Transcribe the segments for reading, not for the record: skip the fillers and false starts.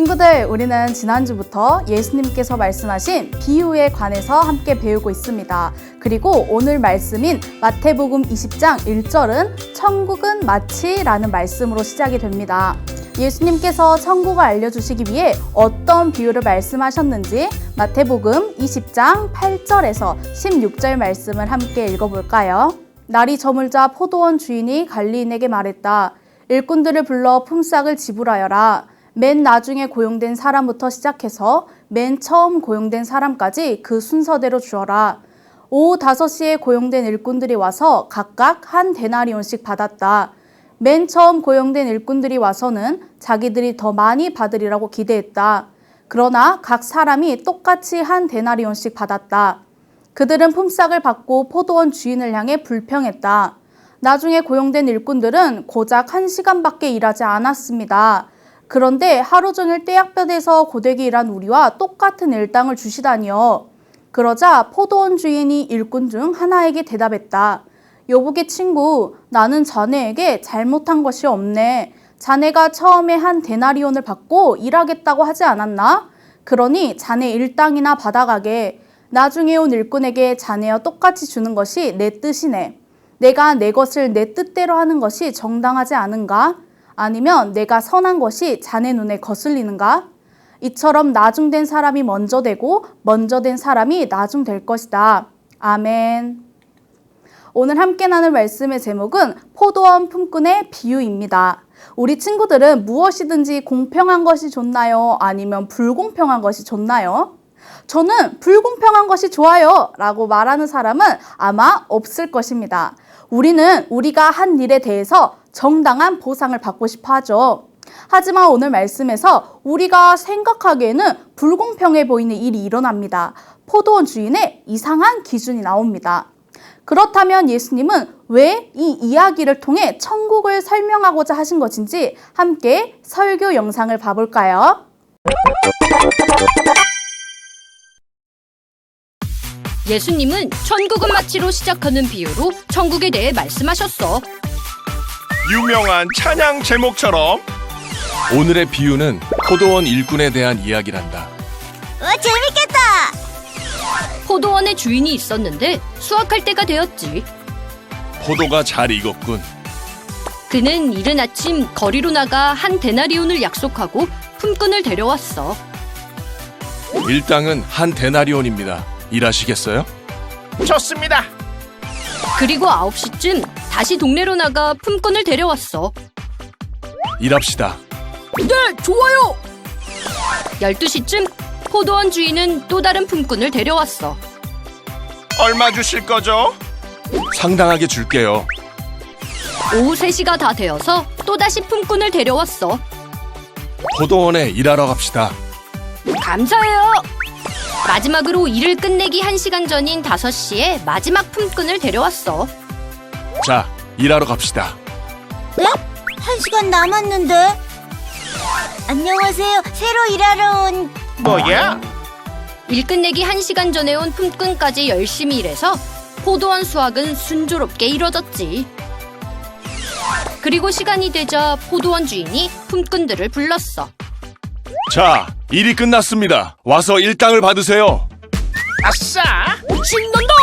친구들, 우리는 지난주부터 예수님께서 말씀하신 비유에 관해서 함께 배우고 있습니다. 그리고 오늘 말씀인 마태복음 20장 1절은 천국은 마치라는 말씀으로 시작이 됩니다. 예수님께서 천국을 알려주시기 위해 어떤 비유를 말씀하셨는지 마태복음 20장 8절에서 16절 말씀을 함께 읽어볼까요? 날이 저물자 포도원 주인이 관리인에게 말했다. 일꾼들을 불러 품삯을 지불하여라. 맨 나중에 고용된 사람부터 시작해서 맨 처음 고용된 사람까지 그 순서대로 주어라. 오후 5시에 고용된 일꾼들이 와서 각각 한 데나리온씩 받았다. 맨 처음 고용된 일꾼들이 와서는 자기들이 더 많이 받으리라고 기대했다. 그러나 각 사람이 똑같이 한 데나리온씩 받았다. 그들은 품삯을 받고 포도원 주인을 향해 불평했다. 나중에 고용된 일꾼들은 고작 1시간밖에 일하지 않았습니다. 그런데 하루 종일 떼약볕에서 고되게 일한 우리와 똑같은 일당을 주시다니요. 그러자 포도원 주인이 일꾼 중 하나에게 대답했다. 여보게 친구, 나는 자네에게 잘못한 것이 없네. 자네가 처음에 한 데나리온을 받고 일하겠다고 하지 않았나? 그러니 자네 일당이나 받아가게. 나중에 온 일꾼에게 자네와 똑같이 주는 것이 내 뜻이네. 내가 내 것을 내 뜻대로 하는 것이 정당하지 않은가? 아니면 내가 선한 것이 자네 눈에 거슬리는가? 이처럼 나중된 사람이 먼저 되고 먼저 된 사람이 나중될 것이다. 아멘. 오늘 함께 나눌 말씀의 제목은 포도원 품꾼의 비유입니다. 우리 친구들은 무엇이든지 공평한 것이 좋나요? 아니면 불공평한 것이 좋나요? 저는 불공평한 것이 좋아요 라고 말하는 사람은 아마 없을 것입니다. 우리는 우리가 한 일에 대해서 정당한 보상을 받고 싶어 하죠. 하지만 오늘 말씀에서 우리가 생각하기에는 불공평해 보이는 일이 일어납니다. 포도원 주인의 이상한 기준이 나옵니다. 그렇다면 예수님은 왜 이 이야기를 통해 천국을 설명하고자 하신 것인지 함께 설교 영상을 봐볼까요? 예수님은 천국은 마치로 시작하는 비유로 천국에 대해 말씀하셨어. 유명한 찬양 제목처럼 오늘의 비유는 포도원 일꾼에 대한 이야기란다. 재밌겠다! 포도원의 주인이 있었는데 수확할 때가 되었지. 포도가 잘 익었군. 그는 이른 아침 거리로 나가 한 데나리온을 약속하고 품꾼을 데려왔어. 일당은 한 데나리온입니다. 일하시겠어요? 좋습니다. 그리고 9시쯤 다시 동네로 나가 품꾼을 데려왔어. 일합시다. 네, 좋아요! 12시쯤 포도원 주인은 또 다른 품꾼을 데려왔어. 얼마 주실 거죠? 상당하게 줄게요. 오후 3시가 다 되어서 또다시 품꾼을 데려왔어. 포도원에 일하러 갑시다. 감사해요! 마지막으로 일을 끝내기 1시간 전인 5시에 마지막 품꾼을 데려왔어. 자, 일하러 갑시다. 네? 1시간 남았는데? 안녕하세요. 새로 일하러 온... 뭐야? 일 끝내기 1시간 전에 온 품꾼까지 열심히 일해서 포도원 수확은 순조롭게 이뤄졌지. 그리고 시간이 되자 포도원 주인이 품꾼들을 불렀어. 자, 일이 끝났습니다. 와서 일당을 받으세요. 아싸! 신난다!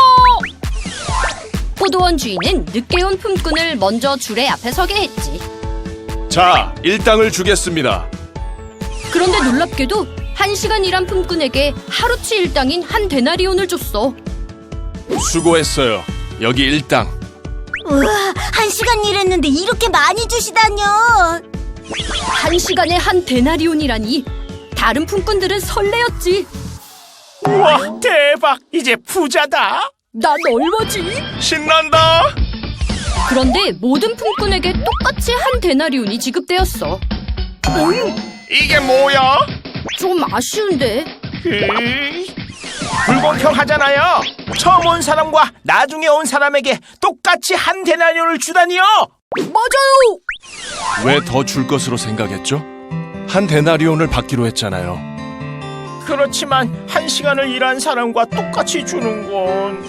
포도원 주인은 늦게 온 품꾼을 먼저 줄에 앞에 서게 했지. 자, 일당을 주겠습니다. 그런데 놀랍게도 1시간 일한 품꾼에게 하루치 일당인 한 데나리온을 줬어. 수고했어요. 여기 일당. 우와, 1시간 일했는데 이렇게 많이 주시다뇨! 1시간에 한 데나리온이라니. 다른 품꾼들은 설레었지. 우와, 대박! 이제 부자다! 난 얼마지? 신난다! 그런데 모든 품꾼에게 똑같이 한 데나리온이 지급되었어. 이게 뭐야? 좀 아쉬운데. 불공평하잖아요. 처음 온 사람과 나중에 온 사람에게 똑같이 한 데나리온을 주다니요. 맞아요! 왜 더 줄 것으로 생각했죠? 한 데나리온을 받기로 했잖아요. 그렇지만 1시간을 일한 사람과 똑같이 주는 건...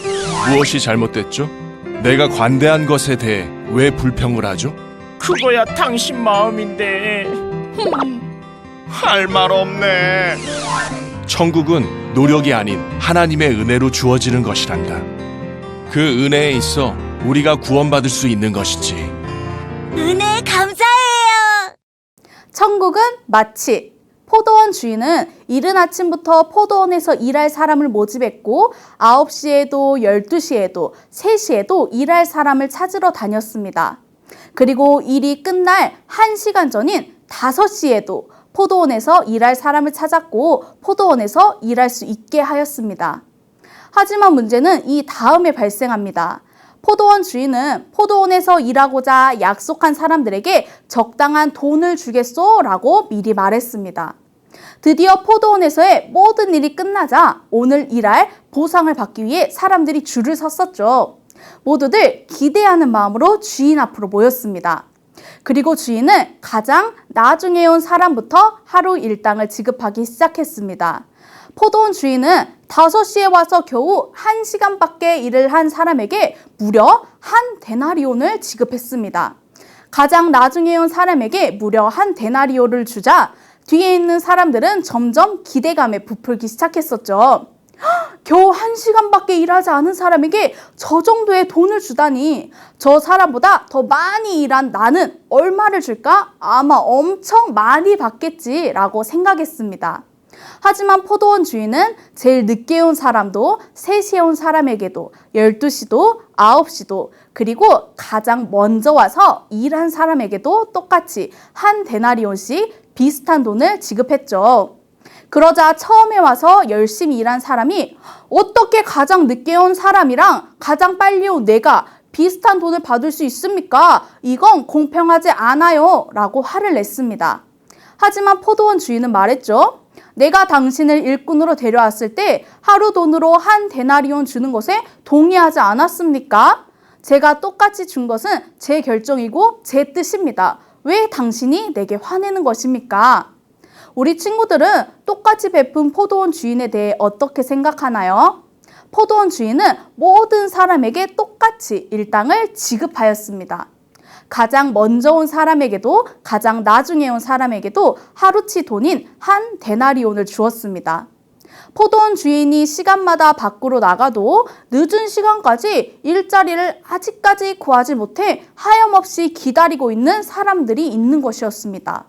무엇이 잘못됐죠? 내가 관대한 것에 대해 왜 불평을 하죠? 그거야 당신 마음인데... 할 말 없네. 천국은 노력이 아닌 하나님의 은혜로 주어지는 것이란다. 그 은혜에 있어 우리가 구원받을 수 있는 것이지. 은혜 감사해요. 천국은 마치 포도원 주인은 이른 아침부터 포도원에서 일할 사람을 모집했고 9시에도 12시에도 3시에도 일할 사람을 찾으러 다녔습니다. 그리고 일이 끝날 1시간 전인 5시에도 포도원에서 일할 사람을 찾았고 포도원에서 일할 수 있게 하였습니다. 하지만 문제는 이 다음에 발생합니다. 포도원 주인은 포도원에서 일하고자 약속한 사람들에게 적당한 돈을 주겠소 라고 미리 말했습니다. 드디어 포도원에서의 모든 일이 끝나자 오늘 일할 보상을 받기 위해 사람들이 줄을 섰었죠. 모두들 기대하는 마음으로 주인 앞으로 모였습니다. 그리고 주인은 가장 나중에 온 사람부터 하루 일당을 지급하기 시작했습니다. 포도원 주인은 5시에 와서 겨우 1시간밖에 일을 한 사람에게 무려 1데나리온을 지급했습니다. 가장 나중에 온 사람에게 무려 1데나리온을 주자 뒤에 있는 사람들은 점점 기대감에 부풀기 시작했었죠. 겨우 1시간밖에 일하지 않은 사람에게 저 정도의 돈을 주다니, 저 사람보다 더 많이 일한 나는 얼마를 줄까? 아마 엄청 많이 받겠지라고 생각했습니다. 하지만 포도원 주인은 제일 늦게 온 사람도 3시에 온 사람에게도 12시도 9시도 그리고 가장 먼저 와서 일한 사람에게도 똑같이 1데나리온씩 비슷한 돈을 지급했죠. 그러자 처음에 와서 열심히 일한 사람이 어떻게 가장 늦게 온 사람이랑 가장 빨리 온 내가 비슷한 돈을 받을 수 있습니까? 이건 공평하지 않아요 라고 화를 냈습니다. 하지만 포도원 주인은 말했죠. 내가 당신을 일꾼으로 데려왔을 때 하루 돈으로 1데나리온 주는 것에 동의하지 않았습니까? 제가 똑같이 준 것은 제 결정이고 제 뜻입니다. 왜 당신이 내게 화내는 것입니까? 우리 친구들은 똑같이 베푼 포도원 주인에 대해 어떻게 생각하나요? 포도원 주인은 모든 사람에게 똑같이 일당을 지급하였습니다. 가장 먼저 온 사람에게도 가장 나중에 온 사람에게도 하루치 돈인 1데나리온을 주었습니다. 포도원 주인이 시간마다 밖으로 나가도 늦은 시간까지 일자리를 아직까지 구하지 못해 하염없이 기다리고 있는 사람들이 있는 것이었습니다.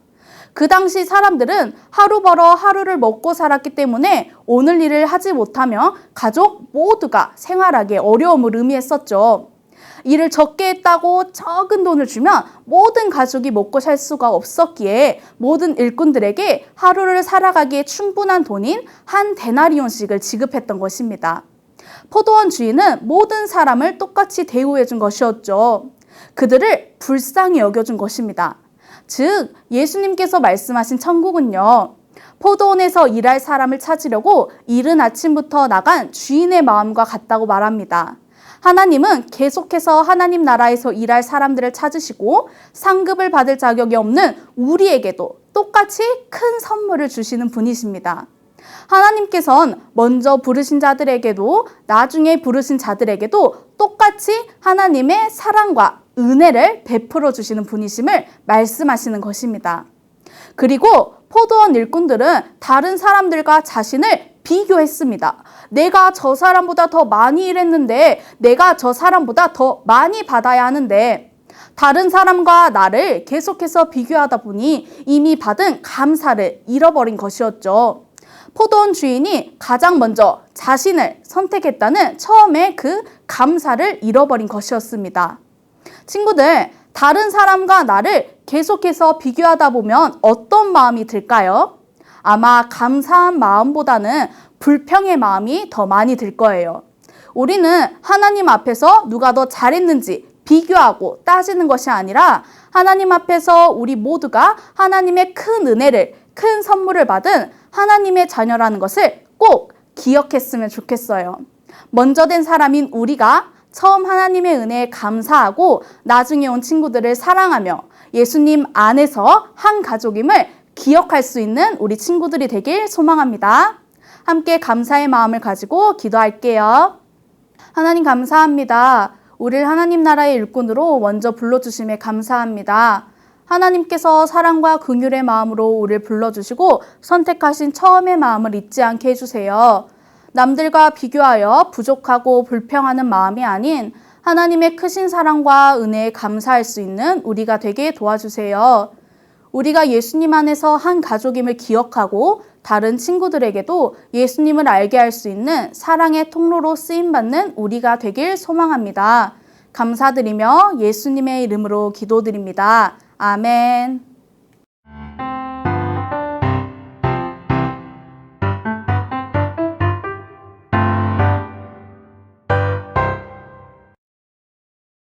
그 당시 사람들은 하루 벌어 하루를 먹고 살았기 때문에 오늘 일을 하지 못하면 가족 모두가 생활하기에 어려움을 의미했었죠. 일을 적게 했다고 적은 돈을 주면 모든 가족이 먹고 살 수가 없었기에 모든 일꾼들에게 하루를 살아가기에 충분한 돈인 1데나리온씩을 지급했던 것입니다. 포도원 주인은 모든 사람을 똑같이 대우해 준 것이었죠. 그들을 불쌍히 여겨준 것입니다. 즉 예수님께서 말씀하신 천국은요, 포도원에서 일할 사람을 찾으려고 이른 아침부터 나간 주인의 마음과 같다고 말합니다. 하나님은 계속해서 하나님 나라에서 일할 사람들을 찾으시고 상급을 받을 자격이 없는 우리에게도 똑같이 큰 선물을 주시는 분이십니다. 하나님께서는 먼저 부르신 자들에게도 나중에 부르신 자들에게도 똑같이 하나님의 사랑과 은혜를 베풀어 주시는 분이심을 말씀하시는 것입니다. 그리고 포도원 일꾼들은 다른 사람들과 자신을 비교했습니다. 내가 저 사람보다 더 많이 일했는데, 내가 저 사람보다 더 많이 받아야 하는데, 다른 사람과 나를 계속해서 비교하다 보니 이미 받은 감사를 잃어버린 것이었죠. 포도원 주인이 가장 먼저 자신을 선택했다는 처음에 그 감사를 잃어버린 것이었습니다. 친구들, 다른 사람과 나를 계속해서 비교하다 보면 어떤 마음이 들까요? 아마 감사한 마음보다는 불평의 마음이 더 많이 들 거예요. 우리는 하나님 앞에서 누가 더 잘했는지 비교하고 따지는 것이 아니라 하나님 앞에서 우리 모두가 하나님의 큰 은혜를, 큰 선물을 받은 하나님의 자녀라는 것을 꼭 기억했으면 좋겠어요. 먼저 된 사람인 우리가 처음 하나님의 은혜에 감사하고 나중에 온 친구들을 사랑하며 예수님 안에서 한 가족임을 기억할 수 있는 우리 친구들이 되길 소망합니다. 함께 감사의 마음을 가지고 기도할게요. 하나님 감사합니다. 우리를 하나님 나라의 일꾼으로 먼저 불러주심에 감사합니다. 하나님께서 사랑과 긍휼의 마음으로 우리를 불러주시고 선택하신 처음의 마음을 잊지 않게 해주세요. 남들과 비교하여 부족하고 불평하는 마음이 아닌 하나님의 크신 사랑과 은혜에 감사할 수 있는 우리가 되게 도와주세요. 우리가 예수님 안에서 한 가족임을 기억하고 다른 친구들에게도 예수님을 알게 할 수 있는 사랑의 통로로 쓰임받는 우리가 되길 소망합니다. 감사드리며 예수님의 이름으로 기도드립니다. 아멘.